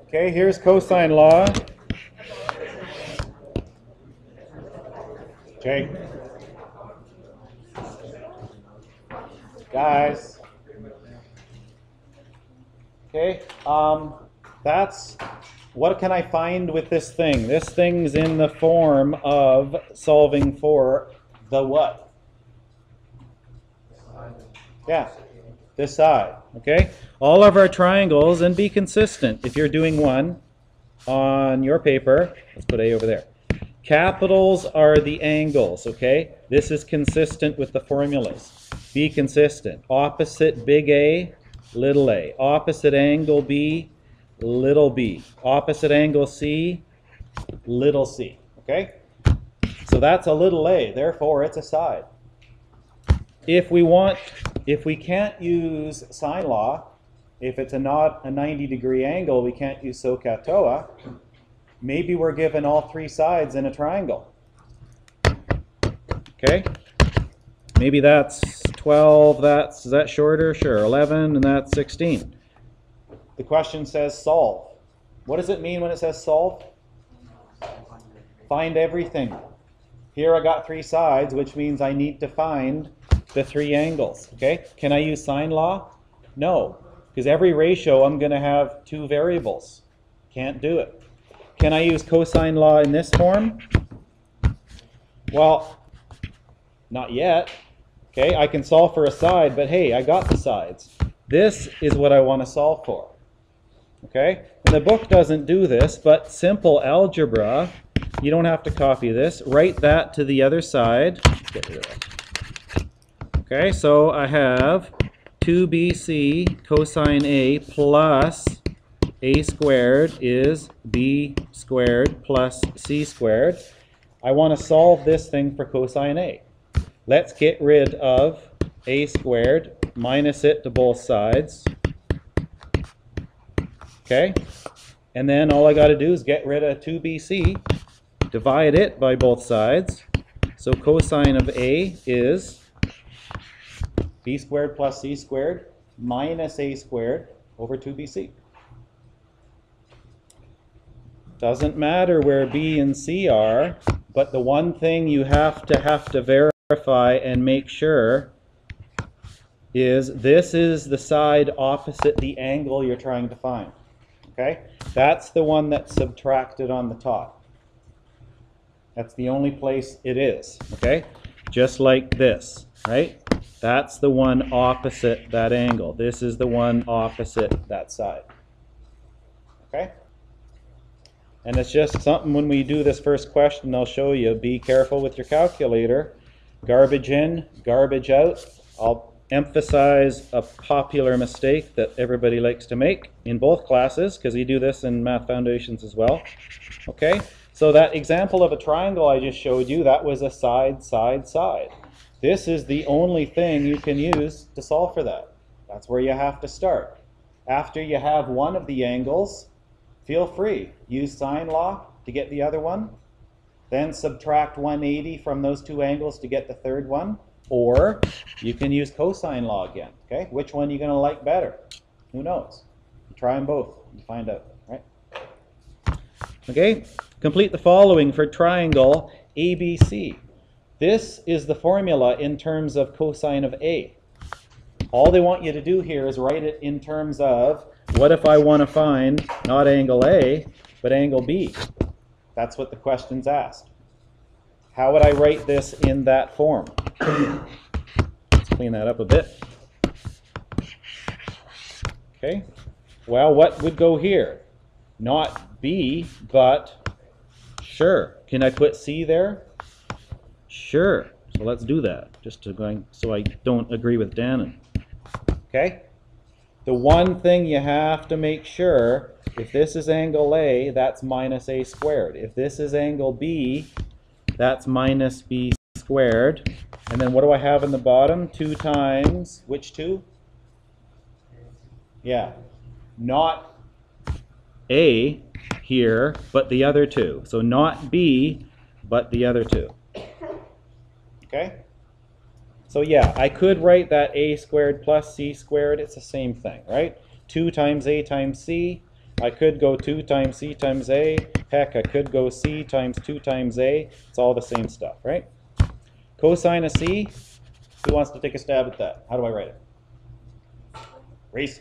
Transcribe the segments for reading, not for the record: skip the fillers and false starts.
Okay, here's cosine law. Okay. Guys. Okay, that's, what can I find with this thing? This thing's in the form of solving for the what? Yeah, this side, okay? All of our triangles, and be consistent. If you're doing one on your paper, let's put A over there. Capitals are the angles, okay? This is consistent with the formulas. Be consistent. Opposite big A, little a. Opposite angle B, little b. Opposite angle C, little c, okay? So that's a little a, therefore it's a side. If we can't use sine law, if it's not a 90-degree angle, we can't use SOHCAHTOA. Maybe we're given all three sides in a triangle. Okay? Maybe that's 12, is that shorter? Sure, 11, and that's 16. The question says solve. What does it mean when it says solve? Find everything. Here I got three sides, which means I need to find the three angles. Okay? Can I use sine law? No, because every ratio I'm going to have two variables. Can't do it. Can I use cosine law in this form? Well, not yet. Okay, I can solve for a side, but hey, I got the sides. This is what I want to solve for. Okay, and the book doesn't do this, but simple algebra, you don't have to copy this. Write that to the other side. Get rid of that. Okay, so I have 2bc cosine A plus a squared is b squared plus c squared. I want to solve this thing for cosine A. Let's get rid of a squared, minus it to both sides. Okay? And then all I got to do is get rid of 2bc, divide it by both sides. So cosine of A is b squared plus c squared minus a squared over 2bc. Doesn't matter where B and C are, but the one thing you have to verify and make sure is this is the side opposite the angle you're trying to find. Okay? That's the one that's subtracted on the top. That's the only place it is. Okay? Just like this, right? That's the one opposite that angle. This is the one opposite that side. Okay? And it's just something when we do this first question, I'll show you. Be careful with your calculator. Garbage in, garbage out. I'll emphasize a popular mistake that everybody likes to make in both classes, because we do this in Math Foundations as well. Okay, so that example of a triangle I just showed you, that was a side, side, side. This is the only thing you can use to solve for that. That's where you have to start. After you have one of the angles, feel free. Use sine law to get the other one. Then subtract 180 from those two angles to get the third one. Or you can use cosine law again. Okay? Which one are you going to like better? Who knows? Try them both and find out. Right? Okay? Complete the following for triangle ABC. This is the formula in terms of cosine of A. All they want you to do here is write it in terms of, what if I want to find not angle A, but angle B? That's what the question's asked. How would I write this in that form? Let's clean that up a bit. Okay. Well, what would go here? Not B, but sure. Can I put C there? Sure. So let's do that, just to going so I don't agree with Dan. Okay? The one thing you have to make sure, if this is angle A, that's minus A squared. If this is angle B, that's minus B squared. And then what do I have in the bottom? 2 times, which 2? Yeah, not A here, but the other 2. So not B, but the other 2. Okay? So yeah, I could write that A squared plus C squared. It's the same thing, right? 2 times A times C. I could go 2 times C times A. Heck, I could go C times 2 times A. It's all the same stuff, right? Cosine of C. Who wants to take a stab at that? How do I write it? Reese.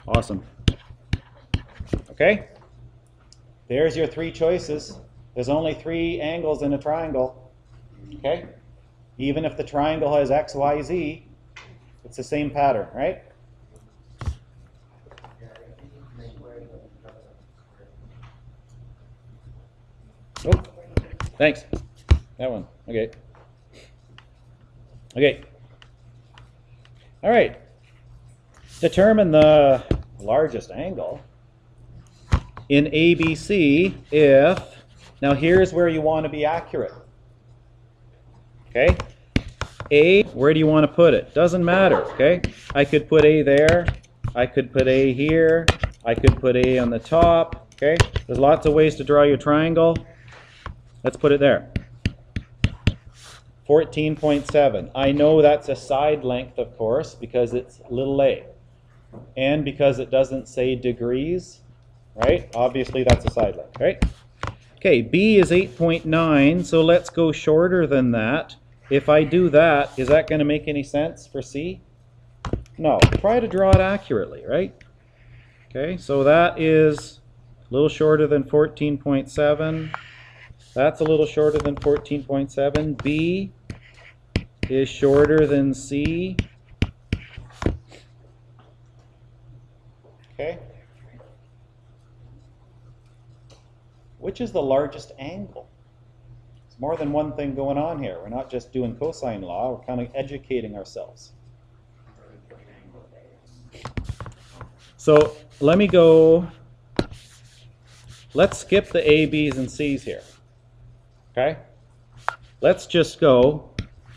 Awesome. Okay? There's your 3 choices. There's only 3 angles in a triangle. Okay? Even if the triangle has X, Y, Z, it's the same pattern, right? Oh, thanks. That one. Okay. Okay. All right. Determine the largest angle in ABC if, now here's where you want to be accurate. Okay? A, where do you want to put it? Doesn't matter, okay? I could put A there. I could put A here. I could put A on the top, okay? There's lots of ways to draw your triangle. Let's put it there. 14.7. I know that's a side length, of course, because it's little a. And because it doesn't say degrees, right? Obviously, that's a side length, right? Okay, B is 8.9, so let's go shorter than that. If I do that, is that going to make any sense for C? No. Try to draw it accurately, right? Okay, so that is a little shorter than 14.7. That's a little shorter than 14.7. B is shorter than C. Okay. Which is the largest angle? There's more than one thing going on here. We're not just doing cosine law, we're kind of educating ourselves. So let me go, let's skip the A, B's, and C's here. Okay? Let's just go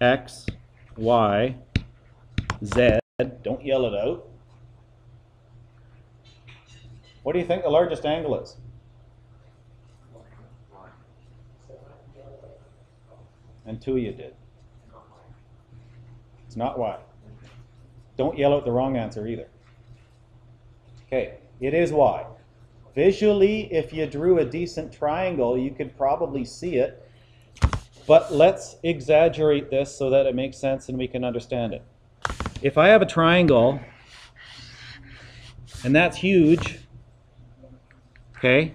X, Y, Z. Don't yell it out. What do you think the largest angle is? And 2 you did. It's not Y. Don't yell out the wrong answer either. Okay, it is Y. Visually, if you drew a decent triangle, you could probably see it. But let's exaggerate this so that it makes sense and we can understand it. If I have a triangle, and that's huge, okay,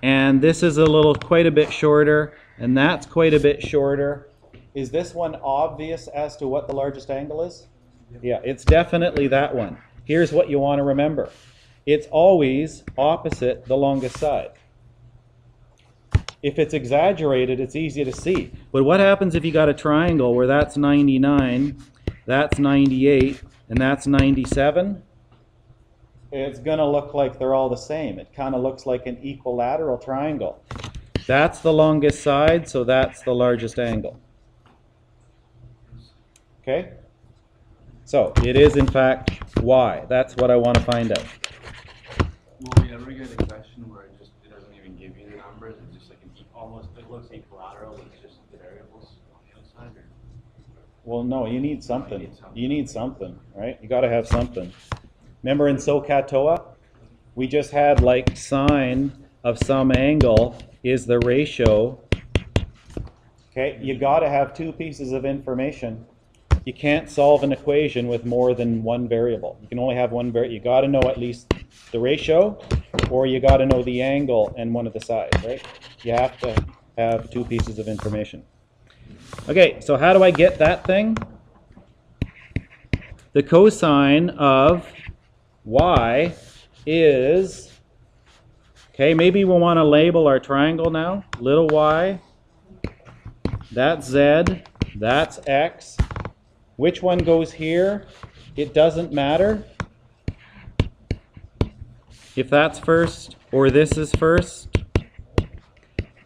and this is quite a bit shorter, and that's quite a bit shorter. Is this one obvious as to what the largest angle is? Yeah, it's definitely that one. Here's what you want to remember. It's always opposite the longest side. If it's exaggerated, it's easy to see. But what happens if you got a triangle where that's 99, that's 98, and that's 97? It's going to look like they're all the same. It kind of looks like an equilateral triangle. That's the longest side, so that's the largest angle. Okay? So, it is in fact Y. That's what I want to find out. Will we ever get a question where it doesn't even give you the numbers? It's just like almost, it looks equilateral, it's just the variables on the outside? Or? Well, no, you need something. You need something, right? You got to have something. Remember in SOHCAHTOA, we just had like sine of some angle is the ratio. Okay, you got to have 2 pieces of information. You can't solve an equation with more than one variable. You can only have one variable. You got to know at least the ratio, or you got to know the angle and one of the sides, right? You have to have 2 pieces of information. Okay, so how do I get that thing? The cosine of Y is, okay, maybe we'll want to label our triangle now. Little y, that's Z, that's X. Which one goes here? It doesn't matter if that's first or this is first,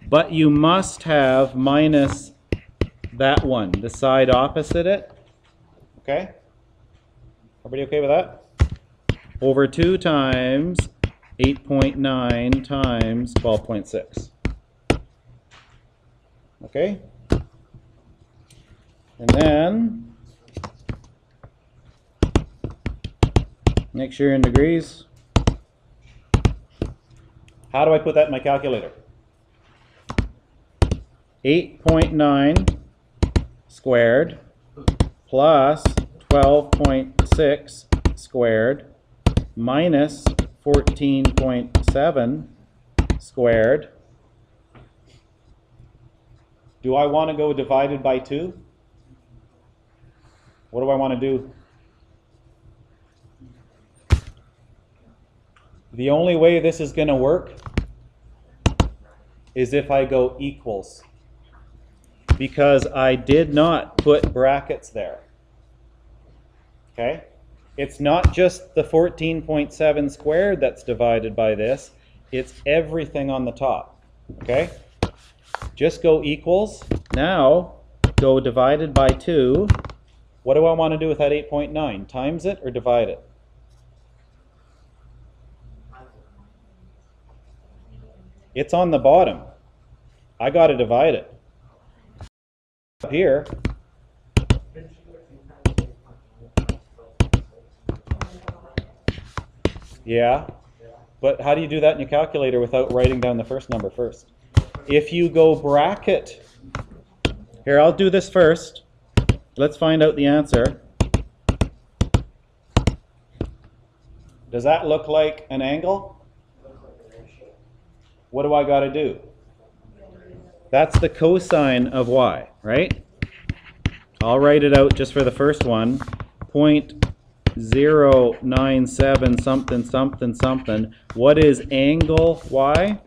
but you must have minus that one, the side opposite it. Okay? Everybody okay with that? Over 2 times 8.9 times 12.6. Okay? And then Make sure you're in degrees. How do I put that in my calculator? 8.9 squared plus 12.6 squared minus 14.7 squared. Do I want to go divided by 2? What do I want to do? The only way this is going to work is if I go equals, because I did not put brackets there. Okay? It's not just the 14.7 squared that's divided by this, it's everything on the top. Okay? Just go equals. Now, go divided by 2. What do I want to do with that 8.9? Times it or divide it? It's on the bottom. I got to divide it. Up here. Yeah. But how do you do that in your calculator without writing down the first number first? If you go bracket. Here, I'll do this first. Let's find out the answer. Does that look like an angle? What do I got to do? That's the cosine of y, right? I'll write it out just for the first one. 0.097 something something something. What is angle y?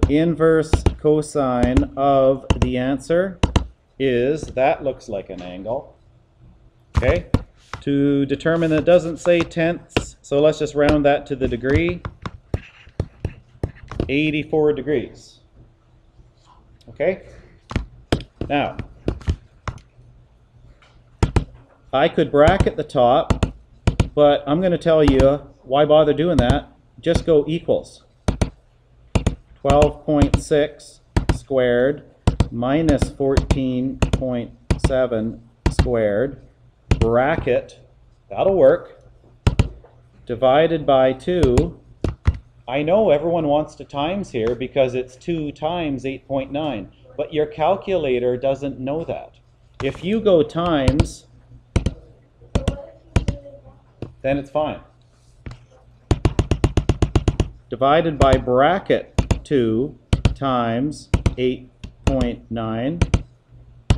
Inverse cosine of the answer is, that looks like an angle. Okay? To determine, it doesn't say tenths, so let's just round that to the degree. 84 degrees. Okay? Now, I could bracket the top, but I'm going to tell you, why bother doing that? Just go equals. 12.6 squared minus 14.7 squared, bracket, that'll work, divided by 2. I know everyone wants to times here because it's 2 times 8.9, but your calculator doesn't know that. If you go times, then it's fine. Divided by bracket 2 times 8.9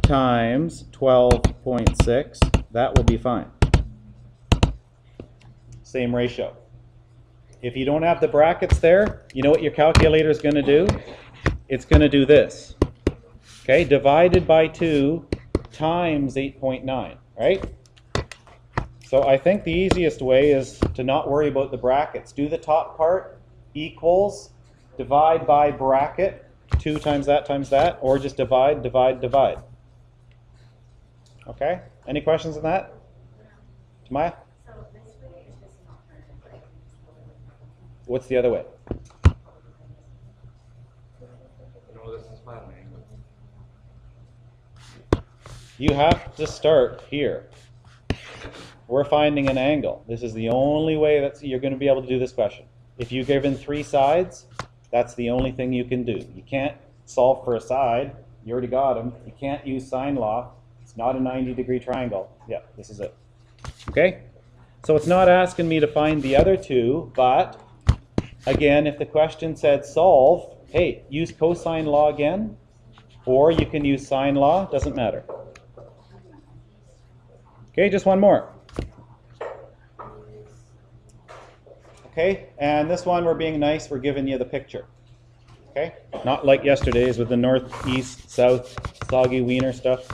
times 12.6, that will be fine. Same ratio. If you don't have the brackets there, you know what your calculator is going to do? It's going to do this. Okay, divided by 2 times 8.9, right? So I think the easiest way is to not worry about the brackets. Do the top part, equals, divide by bracket, 2 times that, or just divide, divide, divide. Okay? Any questions on that? Tamaya? So this way is just an alternative. What's the other way? No, this is my angle. You have to start here. We're finding an angle. This is the only way that you're going to be able to do this question. If you're given 3 sides, that's the only thing you can do. You can't solve for a side. You already got them. You can't use sine law. It's not a 90-degree triangle. Yeah, this is it. Okay? So it's not asking me to find the other 2, but again, if the question said solve, hey, use cosine law again, or you can use sine law, doesn't matter. Okay, just one more. Okay, and this one we're being nice, we're giving you the picture. Okay, not like yesterday's with the north, east, south, soggy wiener stuff.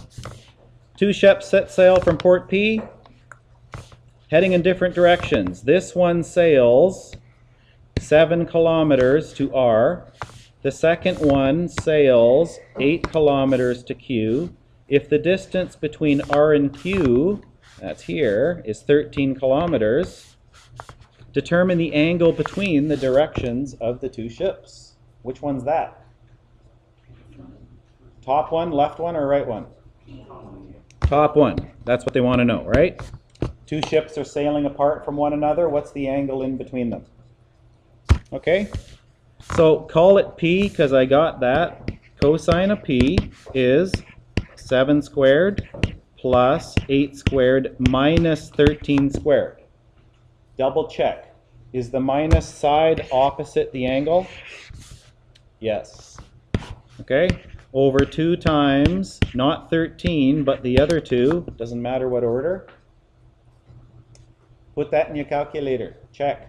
2 ships set sail from Port P, heading in different directions. This one sails 7 kilometers to R. The second one sails 8 kilometers to Q. If the distance between R and Q, that's here, is 13 kilometers, determine the angle between the directions of the 2 ships. Which one's that? Top one, left one, or right one? Top one. That's what they want to know, right? Two ships are sailing apart from one another. What's the angle in between them? Okay, so call it P because I got that. Cosine of P is 7 squared plus 8 squared minus 13 squared. Double check. Is the minus side opposite the angle? Yes. Okay, over 2 times, not 13, but the other 2, doesn't matter what order. Put that in your calculator. Check.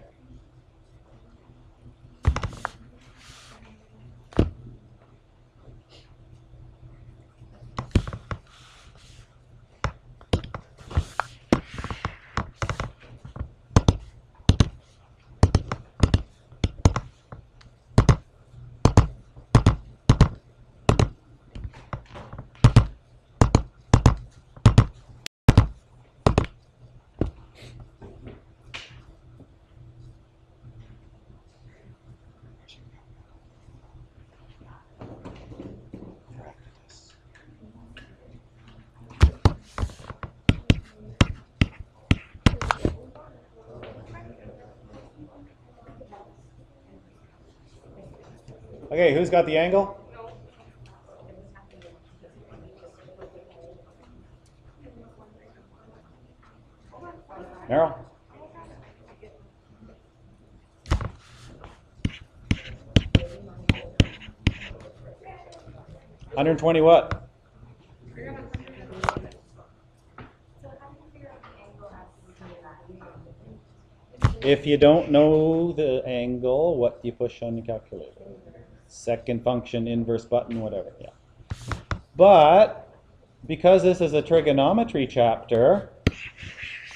Okay, who's got the angle? Meryl? $120 what? If you don't know the angle, what do you push on your calculator? Second function, inverse button, whatever. Yeah. But because this is a trigonometry chapter,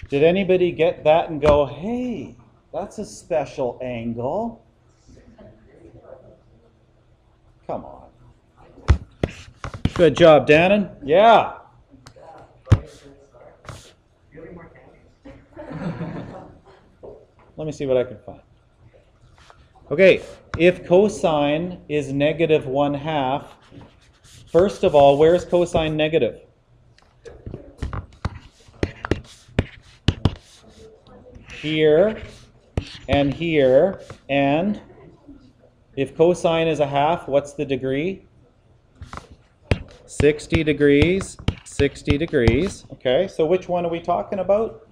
did anybody get that and go, hey, that's a special angle? Come on. Good job, Dannon. Yeah. Let me see what I can find. Okay, if cosine is negative 1/2, first of all, where's cosine negative? Here, and here, and if cosine is 1/2, what's the degree? 60 degrees, 60 degrees. Okay, so which one are we talking about?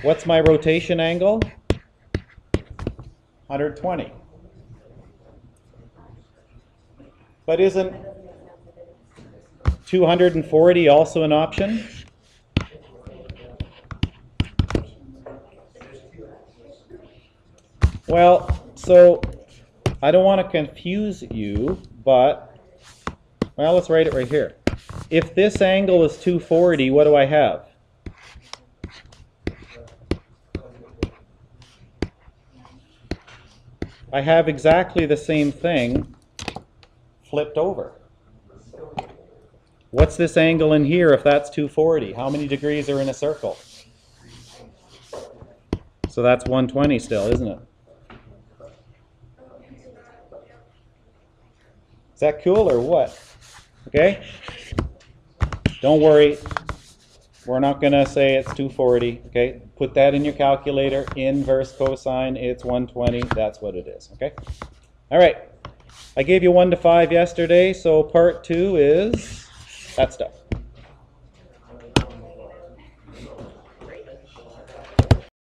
What's my rotation angle? 120. But isn't 240 also an option? Well, so I don't want to confuse you, but, well, let's write it right here. If this angle is 240, what do I have? I have exactly the same thing flipped over. What's this angle in here if that's 240? How many degrees are in a circle? So that's 120 still, isn't it? Is that cool or what? Okay? Don't worry. We're not going to say it's 240. Okay? Put that in your calculator. Inverse cosine, it's 120. That's what it is. Okay? All right. I gave you 1 to 5 yesterday, so part 2 is that stuff.